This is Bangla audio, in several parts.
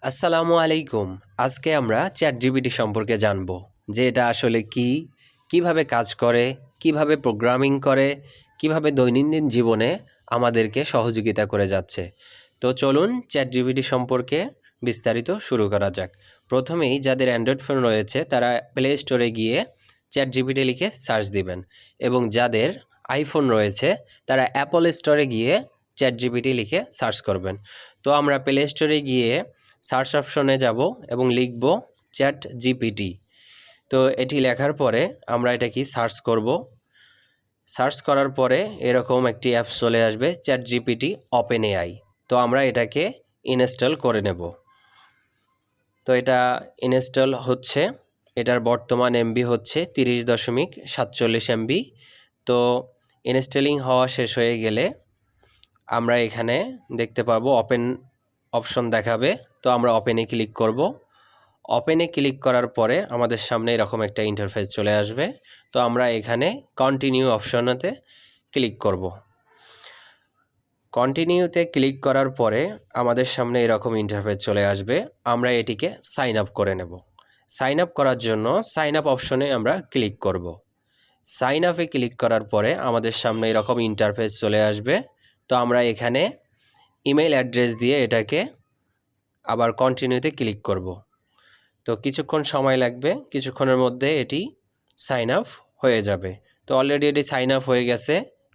আসসালামু আলাইকুম। আজকে আমরা চ্যাটজিপিটি সম্পর্কে জানব যে এটা আসলে কি, কিভাবে কাজ করে, কিভাবে প্রোগ্রামিং করে, কিভাবে দৈনন্দিন জীবনে আমাদেরকে সহযোগিতা করে যাচ্ছে। তো চলুন চ্যাটজিপিটি সম্পর্কে বিস্তারিত শুরু করা যাক। প্রথমেই যাদের অ্যান্ড্রয়েড ফোন রয়েছে তারা প্লে স্টোরে গিয়ে চ্যাটজিপিটি লিখে সার্চ দিবেন, এবং যাদের আইফোন রয়েছে তারা অ্যাপল স্টোরে গিয়ে চ্যাটজিপিটি লিখে সার্চ করবেন। তো আমরা প্লে স্টোরে গিয়ে সার্চ অপশনে যাব এবং লিখব চ্যাট জিপিটি। তো এটি লেখার পরে আমরা এটা কি সার্চ করব। সার্চ করার পরে এরকম একটি অ্যাপস চলে আসবে, চ্যাট জিপিটি ওপেন এআই। তো আমরা এটাকে ইনস্টল করে নেব। তো এটা ইনস্টল হচ্ছে। এটার বর্তমান এমবি হচ্ছে 30.47 এমবি। তো ইনস্টলিং হওয়া শেষ হয়ে গেলে আমরা এখানে দেখতে পাবো ওপেন অপশন দেখাবে। তো আমরা ওপেনে ক্লিক করব। ওপেনে ক্লিক করার পরে আমাদের সামনে এরকম একটা ইন্টারফেস চলে আসবে। তো আমরা এখানে কন্টিনিউ অপশনেতে ক্লিক করব। কন্টিনিউতে ক্লিক করার পরে আমাদের সামনে এরকম ইন্টারফেস চলে আসবে। আমরা এটিকে সাইন আপ করে নেব। সাইন আপ করার জন্য সাইন আপ অপশনে আমরা ক্লিক করব। সাইন আপে ক্লিক করার পরে আমাদের সামনে এরকম ইন্টারফেস চলে আসবে। তো আমরা এখানে ইমেল অ্যাড্রেস দিয়ে এটাকে আবার কন্টিনিউতে ক্লিক করব। তো কিছুক্ষণ সময় লাগবে, কিছুক্ষণের মধ্যে এটি সাইন আপ হয়ে যাবে। তো অলরেডি এটি সাইন আপ হয়ে গেছে।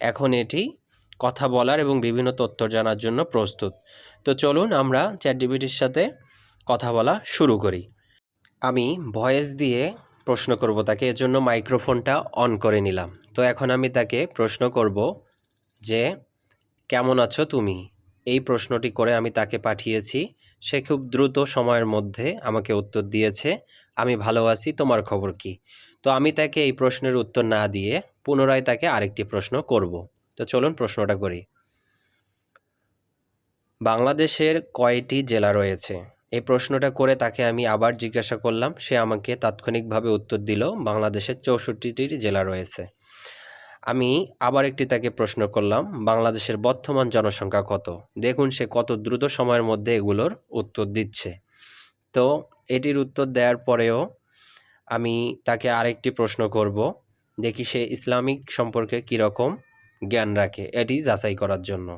এখন এটি কথা বলার এবং বিভিন্ন তথ্য জানার জন্য প্রস্তুত। তো চলুন আমরা চ্যাটজিপিটির সাথে কথা বলা শুরু করি। আমি ভয়েস দিয়ে প্রশ্ন করব তাকে, এর জন্য মাইক্রোফোনটা অন করে নিলাম। তো এখন আমি তাকে প্রশ্ন করব যে কেমন আছো তুমি। এই প্রশ্নটি করে আমি তাকে পাঠিয়েছি। সে খুব দ্রুত সময়ের মধ্যে আমাকে উত্তর দিয়েছে, আমি ভালো আছি, তোমার খবর কি। তো আমি তাকে এই প্রশ্নের উত্তর না দিয়ে পুনরায় তাকে আরেকটি প্রশ্ন করব। তো চলুন প্রশ্নটা করি। বাংলাদেশের কয়টি জেলা রয়েছে? এই প্রশ্নটা করে তাকে আমি আবার জিজ্ঞাসা করলাম। সে আমাকে তাৎক্ষণিকভাবে উত্তর দিল বাংলাদেশের 64টি জেলা রয়েছে। আমি আবার একটি তাকে প্রশ্ন করলাম, বাংলাদেশের বর্তমান জনসংখ্যা কত? দেখুন সে কত দ্রুত সময়ের মধ্যে এগুলোর উত্তর দিচ্ছে। তো এটির উত্তর দেওয়ার পরেও আমি তাকে আরেকটি প্রশ্ন করব, দেখি সে ইসলামিক সম্পর্কে কীরকম জ্ঞান রাখে, এটি যাচাই করার জন্য।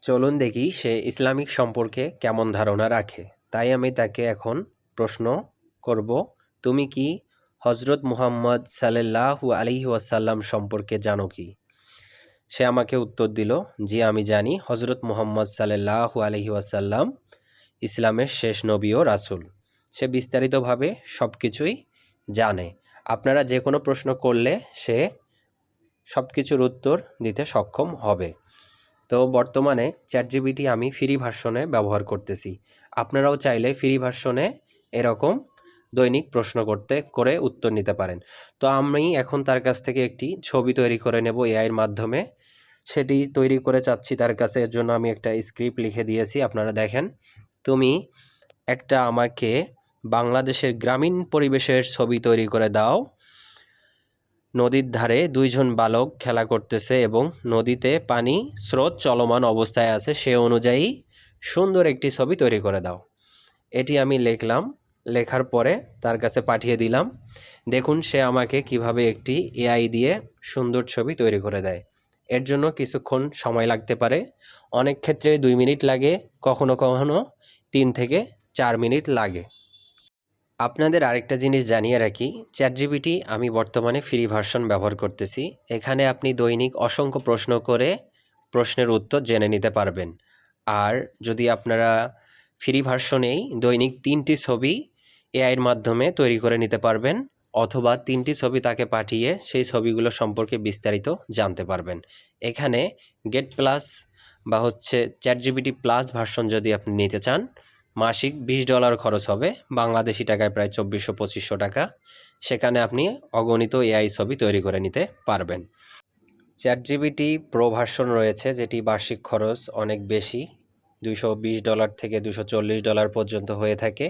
চলুন দেখি সে ইসলামিক সম্পর্কে কেমন ধারণা রাখে। তাই আমি তাকে এখন প্রশ্ন করব, তুমি কি হজরত মুহাম্মদ সাল্লাল্লাহু আলাইহি ওয়াসাল্লাম সম্পর্কে জানো কি? সে আমাকে উত্তর দিল, জি আমি জানি হজরত মুহাম্মদ সাল্লাল্লাহু আলাইহি ওয়াসাল্লাম ইসলামের শেষ নবী ও রাসূল। সে বিস্তারিতভাবে সব কিছুই জানে। আপনারা যে কোনো প্রশ্ন করলে সে সব কিছুর উত্তর দিতে সক্ষম হবে। তো বর্তমানে চ্যাটজিপিটি আমি ফ্রি ভার্সনে ব্যবহার করতেছি। আপনারাও চাইলে ফ্রি ভার্সনে এরকম দৈনিক প্রশ্ন করে উত্তর নিতে পারেন। তো আমি এখন তার কাছ থেকে একটি ছবি তৈরি করে নেব এআইয়ের মাধ্যমে। সেটি তৈরি করে চাচ্ছি তার কাছে। এর জন্য আমি একটা স্ক্রিপ্ট লিখে দিয়েছি, আপনারা দেখেন। তুমি একটা আমাকে বাংলাদেশের গ্রামীণ পরিবেশের ছবি তৈরি করে দাও। নদীর ধারে দুইজন বালক খেলা করতেছে এবং নদীতে পানি স্রোত চলমান অবস্থায় আছে, সে অনুযায়ী সুন্দর একটি ছবি তৈরি করে দাও। এটি আমি লিখলাম, লেখার পরে তার কাছে পাঠিয়ে দিলাম। দেখুন সে আমাকে কিভাবে একটি এআই দিয়ে সুন্দর ছবি তৈরি করে দেয়। এর জন্য কিছুক্ষণ সময় লাগতে পারে, অনেক ক্ষেত্রে 2 মিনিট লাগে, কখনো কখনো 3 থেকে 4 মিনিট লাগে। আপনাদের আরেকটা জিনিস জানিয়ে রাখি, চ্যাটজিপিটি আমি বর্তমানে ফ্রি ভার্সন ব্যবহার করতেছি। এখানে আপনি দৈনিক অসংখ্য প্রশ্ন করে প্রশ্নের উত্তর জেনে নিতে পারবেন। আর যদি আপনারা ফ্রি ভার্সনেই দৈনিক 3টি ছবি এআইয়ের মাধ্যমে তৈরি করে নিতে পারবেন, অথবা 3টি ছবি তাকে পাঠিয়ে সেই ছবিগুলো সম্পর্কে বিস্তারিত জানতে পারবেন। এখানে গেট প্লাস বা চ্যাটজিপিটি প্লাস ভার্সন যদি আপনি নিতে চান, মাসিক $20 খরচ হবে, বাংলাদেশি টাকায় প্রায় 2400-2500 টাকা। সেখানে আপনি অগণিত এআই ছবি তৈরি করে নিতে পারবেন। চ্যাটজিপিটি প্রো ভার্সন রয়েছে, যেটি বার্ষিক খরচ অনেক বেশি, $220 থেকে $240 পর্যন্ত হয়ে থাকে,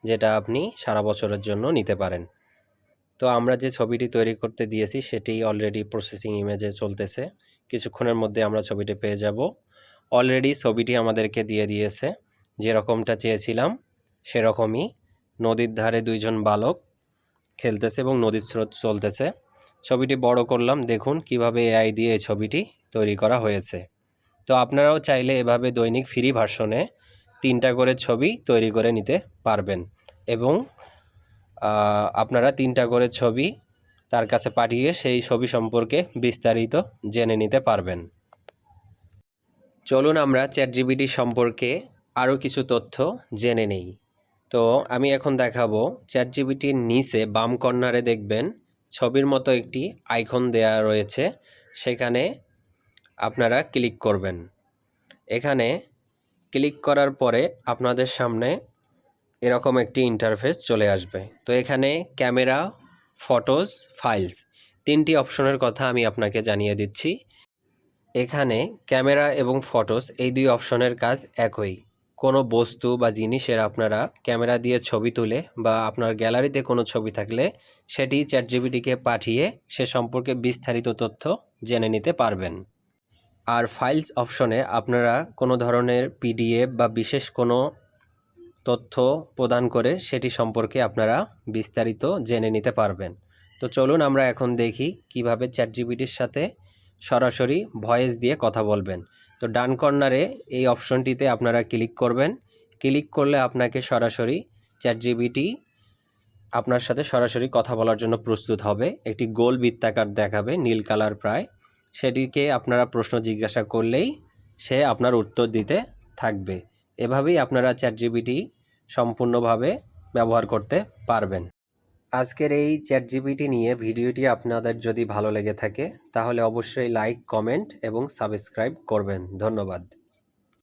যেটা আপনি সারা বছরের জন্য নিতে পারেন। তো আমরা যে ছবিটি তৈরি করতে দিয়েছি সেটি অলরেডি প্রসেসিং ইমেজে চলতেছে। কিছুক্ষণের মধ্যে আমরা ছবিটি পেয়ে যাব। অলরেডি ছবিটি আমাদেরকে দিয়ে দিয়েছে, যেরকমটা চেয়েছিলাম সেরকমই নদীর ধারে দুইজন বালক খেলতেছে এবং নদীর স্রোত চলতেছে। ছবিটি বড় করলাম, দেখুন কিভাবে এআই দিয়ে এই ছবিটি তৈরি করা হয়েছে। তো আপনারাও চাইলে এভাবে দৈনিক ফ্রি ভার্সনে 3টা করে ছবি তৈরি করে নিতে পারবেন এবং আপনারা 3টা করে ছবি তার কাছে পাঠিয়ে সেই ছবি সম্পর্কে বিস্তারিত জেনে নিতে পারবেন। চলুন আমরা চ্যাটজিপিটি সম্পর্কে আরও কিছু তথ্য জেনে নেই। তো আমি এখন দেখাবো চ্যাটজিপিটির নিচে বাম কর্নারে দেখবেন ছবির মতো একটি আইকন দেয়া রয়েছে, সেখানে আপনারা ক্লিক করবেন। এখানে ক্লিক করার পরে আপনাদের সামনে এরকম একটি ইন্টারফেস চলে আসবে। তো এখানে ক্যামেরা, ফটোজ, ফাইলস 3টি অপশনের কথা আমি আপনাকে জানিয়ে দিচ্ছি। এখানে ক্যামেরা এবং ফটোস এই 2 অপশনের কাজ একই। কোনো বস্তু বা জিনিসের আপনারা ক্যামেরা দিয়ে ছবি তুলে বা আপনার গ্যালারিতে কোনো ছবি থাকলে সেটি চ্যাটজিপিটিকে পাঠিয়ে সে সম্পর্কে বিস্তারিত তথ্য জেনে নিতে পারবেন। আর ফাইলস অপশনে আপনারা কোনো ধরনের পিডিএফ বা বিশেষ কোনো তথ্য প্রদান করে সেটি সম্পর্কে আপনারা বিস্তারিত জেনে নিতে পারবেন। তো চলুন আমরা এখন দেখি কিভাবে চ্যাটজিপিটির সাথে সরাসরি ভয়েস দিয়ে কথা বলবেন। তো ডান কর্নারে এই অপশনটিতে আপনারা ক্লিক করবেন। ক্লিক করলে আপনাকে সরাসরি চ্যাটজিপিটি আপনার সাথে সরাসরি কথা বলার জন্য প্রস্তুত হবে। একটি গোল বৃত্তাকার দেখাবে, নীল কালার প্রায়, সেটিকে আপনারা প্রশ্ন জিজ্ঞাসা করলেই সে আপনার উত্তর দিতে থাকবে। এভাবেই আপনারা চ্যাটজিপিটি সম্পূর্ণভাবে ব্যবহার করতে পারবেন। আজকের এই চ্যাটজিপিটি নিয়ে ভিডিওটি আপনাদের যদি ভালো লেগে থাকে তাহলে অবশ্যই লাইক, কমেন্ট এবং সাবস্ক্রাইব করবেন। ধন্যবাদ।